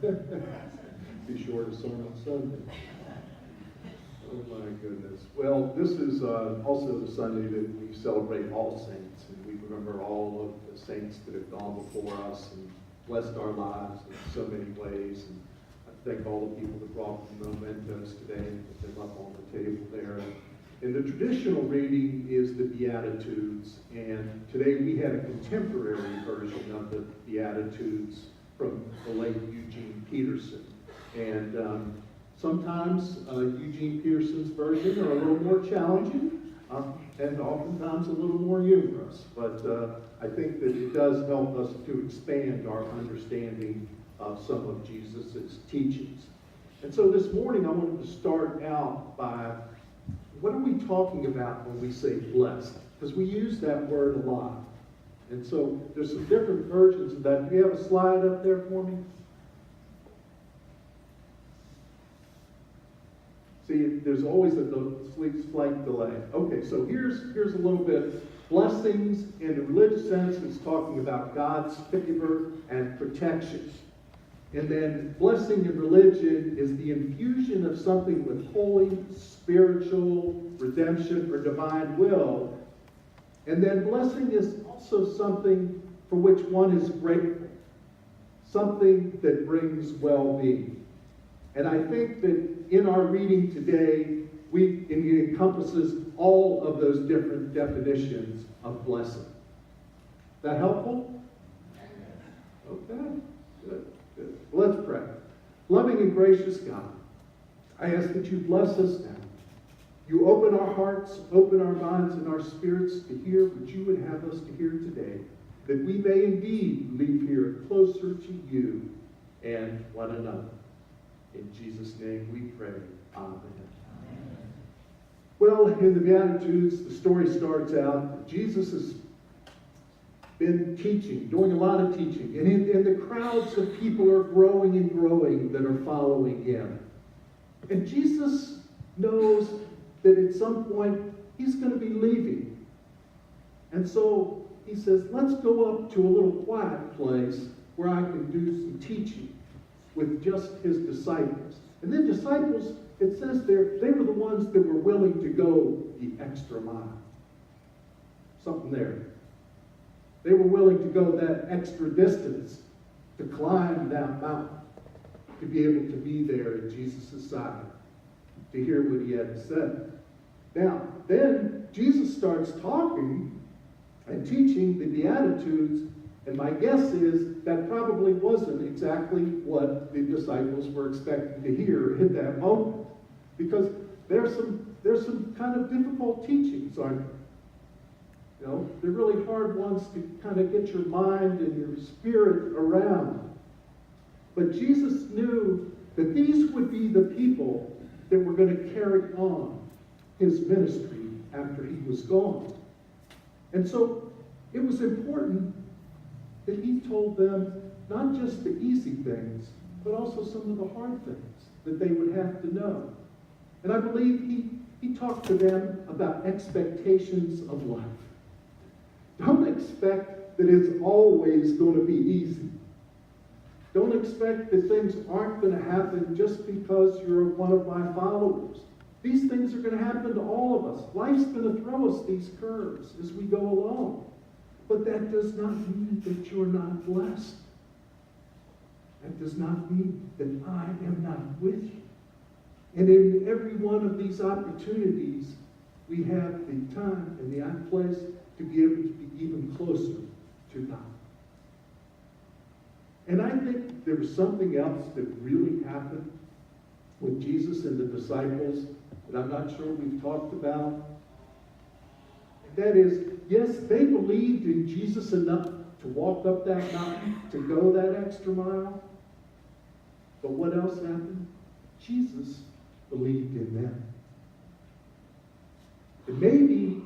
Be sure to serve on Sunday. Oh my goodness. Well, this is also the Sunday that we celebrate all saints, and we remember all of the saints that have gone before us and blessed our lives in so many ways. And I thank all the people that brought the mementos today and put them up on the table there. And the traditional reading is the Beatitudes, and today we had a contemporary version of the Beatitudes from the late Eugene Peterson. And sometimes Eugene Peterson's version are a little more challenging and oftentimes a little more humorous. But I think that it does help us to expand our understanding of some of Jesus' teachings. And so this morning I wanted to start out by, what are we talking about when we say blessed? Because we use that word a lot. And so there's some different versions of that. Do you have a slide up there for me? See, there's always a slight delay. Okay, so here's a little bit. Blessings in the religious sense is talking about God's favor and protection. And then blessing in religion is the infusion of something with holy, spiritual, redemption, or divine will. And then blessing is also something for which one is grateful. Something that brings well-being. And I think that in our reading today, it encompasses all of those different definitions of blessing. Is that helpful? Okay, good. Well, let's pray. Loving and gracious God, I ask that you bless us now. You open our hearts, open our minds and our spirits to hear what you would have us to hear today, that we may indeed leave here closer to you and one another. In Jesus' name we pray. Amen. Well, in the Beatitudes, the story starts out, Jesus has been teaching, doing a lot of teaching. And the crowds of people are growing and growing that are following him. And Jesus knows that at some point he's going to be leaving. And so he says, let's go up to a little quiet place where I can do some teaching with just his disciples. And then disciples, it says there, they were the ones that were willing to go the extra mile. Something there. They were willing to go that extra distance to climb that mountain, to be able to be there at Jesus' side, to hear what he had to say. Now, then Jesus starts talking and teaching the Beatitudes, and my guess is that probably wasn't exactly what the disciples were expecting to hear in that moment, because there's some kind of difficult teachings, aren't there? You know, they're really hard ones to kind of get your mind and your spirit around. But Jesus knew that these would be the people that were going to carry on his ministry after he was gone. And so it was important that he told them not just the easy things, but also some of the hard things that they would have to know. And I believe he talked to them about expectations of life. Don't expect that it's always going to be easy. Don't expect that things aren't going to happen just because you're one of my followers. These things are going to happen to all of us. Life's going to throw us these curves as we go along. But that does not mean that you're not blessed. That does not mean that I am not with you. And in every one of these opportunities, we have the time and the place to be able to be even closer to God. And I think there was something else that really happened with Jesus and the disciples that I'm not sure we've talked about. That is, yes, they believed in Jesus enough to walk up that mountain, to go that extra mile. But what else happened? Jesus believed in them. And maybe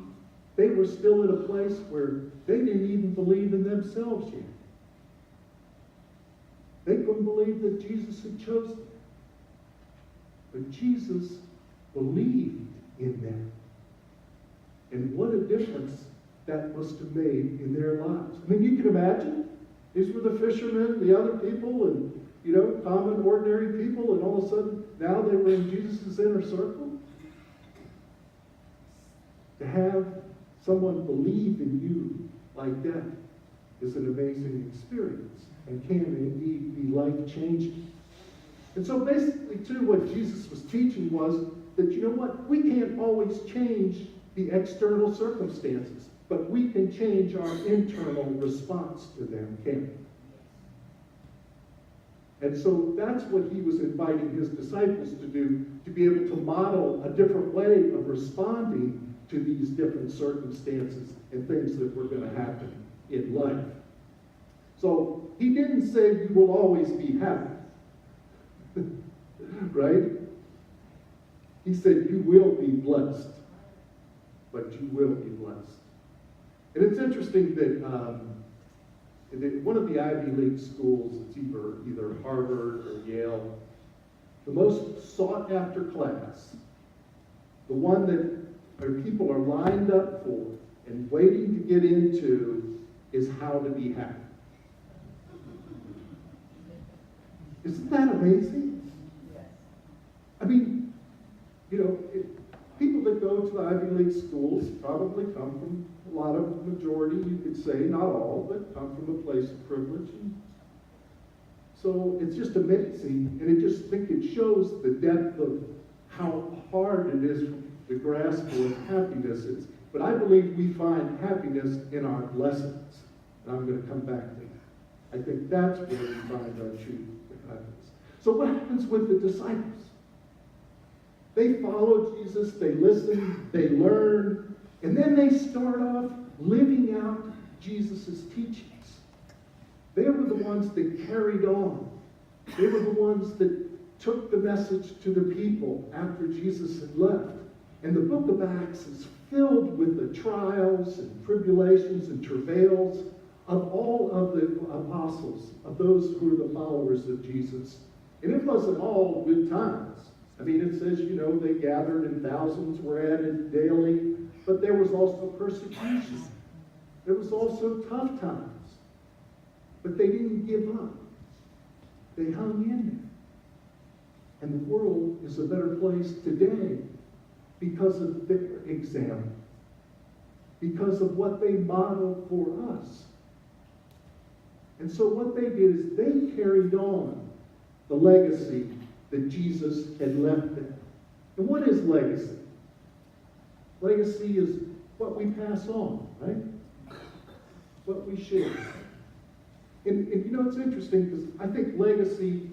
they were still at a place where they didn't even believe in themselves yet. They couldn't believe that Jesus had chosen them. But Jesus believed in them. And what a difference that must have made in their lives. I mean, you can imagine. These were the fishermen, the other people, and, common, ordinary people, and all of a sudden, now they were in Jesus' inner circle? To have someone believe in you like that is an amazing experience and can indeed be life-changing. And so basically, too, what Jesus was teaching was that, you know what, we can't always change the external circumstances, but we can change our internal response to them, can't we? And so that's what he was inviting his disciples to do, to be able to model a different way of responding to these different circumstances and things that were going to happen in life. So he didn't say you will always be happy, right? He said you will be blessed, but you will be blessed. And it's interesting that one of the Ivy League schools, it's either Harvard or Yale, the most sought after class, the one that people are lined up for and waiting to get into, is how to be happy. Isn't that amazing? I mean, you know, people that go to the Ivy League schools probably come from a lot of majority, you could say, not all, but come from a place of privilege. And so it's just amazing, and I think it shows the depth of how hard it is to grasp what happiness is. But I believe we find happiness in our blessings. And I'm going to come back to that. I think that's where we find our true happiness. So what happens with the disciples? They follow Jesus, they listen, they learn, and then they start off living out Jesus' teachings. They were the ones that carried on. They were the ones that took the message to the people after Jesus had left. And the book of Acts is filled with the trials and tribulations and travails of all of the apostles, of those who were the followers of Jesus. And it wasn't all good times. I mean, it says, you know, they gathered and thousands were added daily, but there was also persecution. There was also tough times. But they didn't give up. They hung in there. And the world is a better place today because of their example, because of what they modeled for us. And so what they did is they carried on the legacy that Jesus had left them. And what is legacy? Legacy is what we pass on, right? What we share. And you know, it's interesting because I think legacy,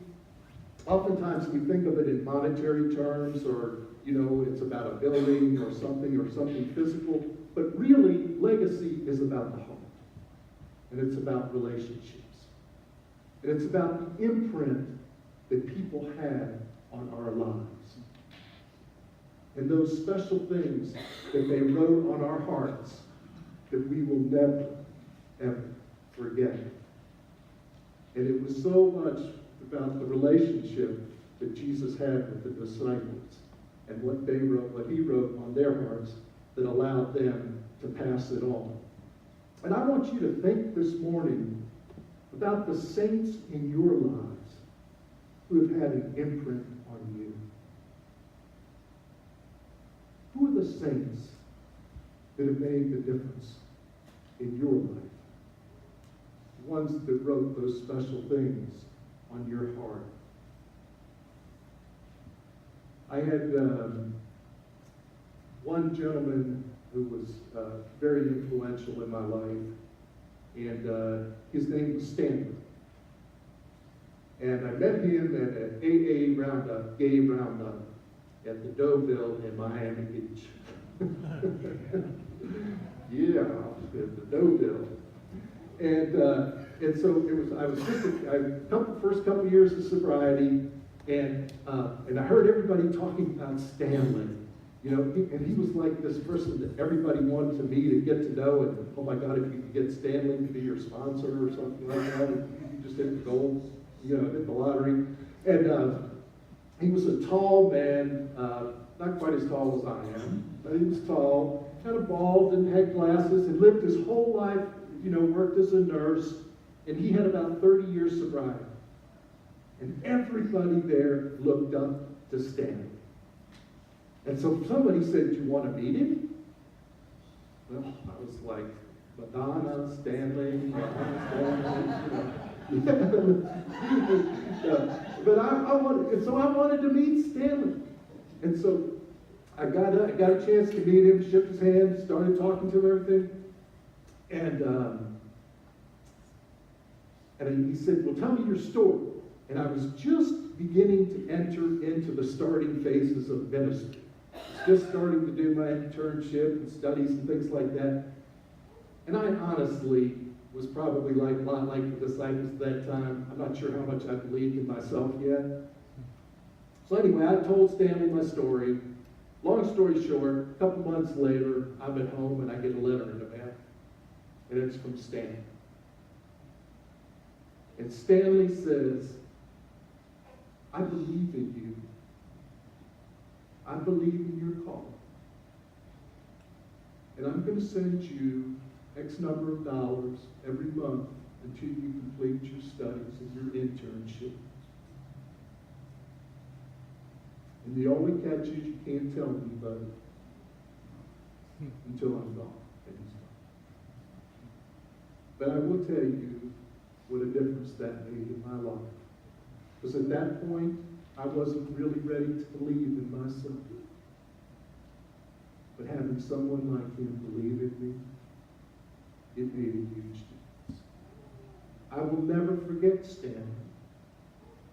oftentimes we think of it in monetary terms, or, you know, it's about a building or something physical. But really, legacy is about the heart. And it's about relationships. And it's about the imprint that people had on our lives. And those special things that they wrote on our hearts that we will never, ever forget. And it was so much about the relationship that Jesus had with the disciples and what they wrote, what he wrote on their hearts that allowed them to pass it on. And I want you to think this morning about the saints in your lives who have had an imprint on you. Who are the saints that have made the difference in your life? The ones that wrote those special things on your heart. I had one gentleman who was very influential in my life, and his name was Stanley. And I met him at an AA roundup, gay roundup, at the Deauville in Miami Beach. Yeah, at the Deauville. And so it was. I was just first couple years of sobriety, and I heard everybody talking about Stanley. You know, and he was like this person that everybody wanted to meet and get to know. And oh my God, if you could get Stanley to be your sponsor or something like that, you just hit the gold, you know, hit the lottery. And he was a tall man, not quite as tall as I am, but he was tall, kind of bald and had glasses, and lived his whole life, you know, worked as a nurse, and he had about 30 years sobriety. And everybody there looked up to Stanley. And so somebody said, "Do you want to meet him?" Well, I was like, Madonna, Stanley, but I wanted to meet Stanley. And so I got a chance to meet him, shook his hand, started talking to him, everything. And he said, "Well, tell me your story." And I was just beginning to enter into the starting phases of ministry. I was just starting to do my internship and studies and things like that. And I honestly was probably a lot like the disciples at that time. I'm not sure how much I believed in myself yet. So anyway, I told Stanley my story. Long story short, a couple months later, I'm at home and I get a letter in the mail. And it's from Stanley. And Stanley says, "I believe in you. I believe in your call. And I'm going to send you X number of dollars every month until you complete your studies and your internship. And the only catch is you can't tell anybody until I'm gone." And he's gone. But I will tell you what a difference that made in my life. Because at that point, I wasn't really ready to believe in myself. But having someone like him believe in me, it made a huge difference. I will never forget Stanley.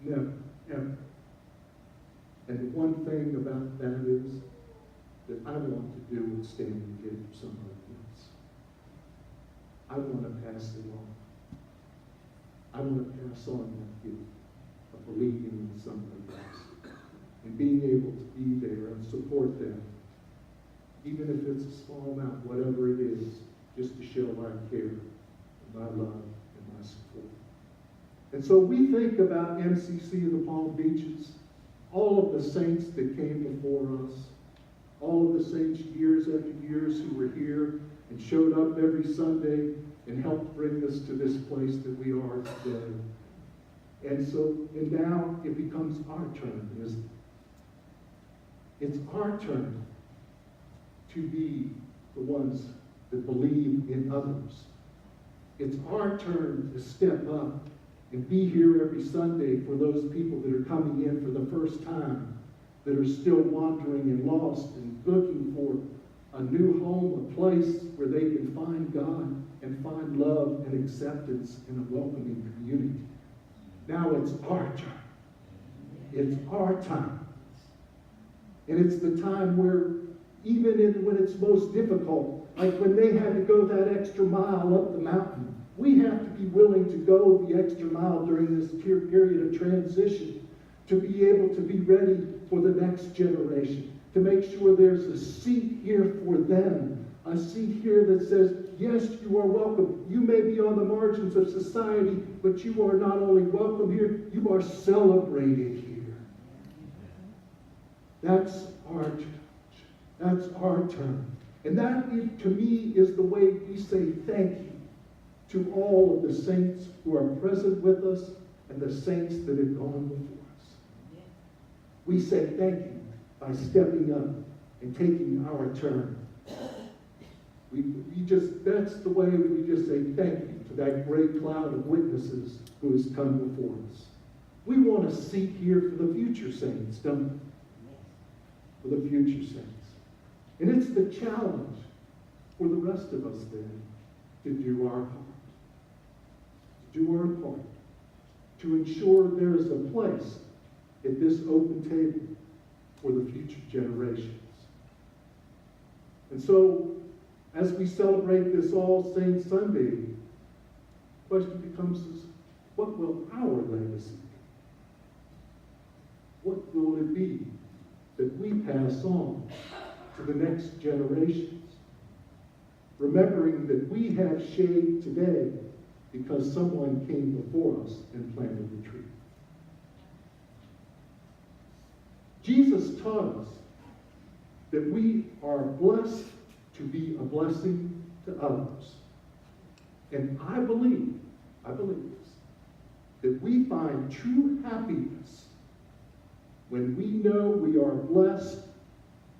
Never, ever. And the one thing about that is that I want to do what Stanley did for somebody else. I want to pass it on. I want to pass on that gift of believing in somebody else and being able to be there and support them, even if it's a small amount, whatever it is, just to show my care, and my love, and my support. And so we think about MCC in the Palm Beaches, all of the saints that came before us, all of the saints years after years who were here and showed up every Sunday and helped bring us to this place that we are today. And now it becomes our turn, isn't it? It's our turn to be the ones that believe in others. It's our turn to step up and be here every Sunday for those people that are coming in for the first time, that are still wandering and lost and looking for a new home, a place where they can find God and find love and acceptance in a welcoming community. Now it's our turn. It's our time. And it's the time where, even when it's most difficult, like when they had to go that extra mile up the mountain, we have to be willing to go the extra mile during this period of transition to be able to be ready for the next generation, to make sure there's a seat here for them, a seat here that says, yes, you are welcome. You may be on the margins of society, but you are not only welcome here, you are celebrated here. That's our church. That's our turn. And that, to me, is the way we say thank you to all of the saints who are present with us and the saints that have gone before us. We say thank you by stepping up and taking our turn. That's the way we just say thank you to that great cloud of witnesses who has come before us. We want a seat here for the future saints, don't we? For the future saints. And it's the challenge for the rest of us then to do our part. To do our part. To ensure there is a place at this open table for the future generations. And so, as we celebrate this All Saints Sunday, the question becomes is, what will our legacy be? What will it be that we pass on to the next generations? Remembering that we have shade today because someone came before us and planted the tree. Jesus taught us that we are blessed to be a blessing to others. And I believe this, that we find true happiness when we know we are blessed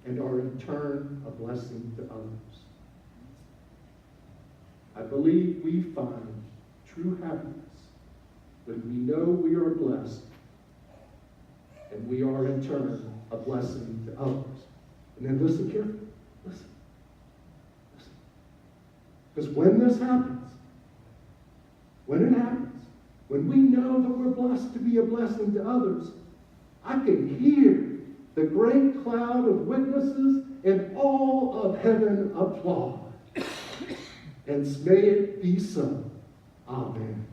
and are in turn a blessing to others. I believe we find true happiness when we know we are blessed and we are in turn a blessing to others. And then listen carefully. Listen. Because when this happens, when we know that we're blessed to be a blessing to others, I can hear the great cloud of witnesses and all of heaven applaud. And may it be so. Amen.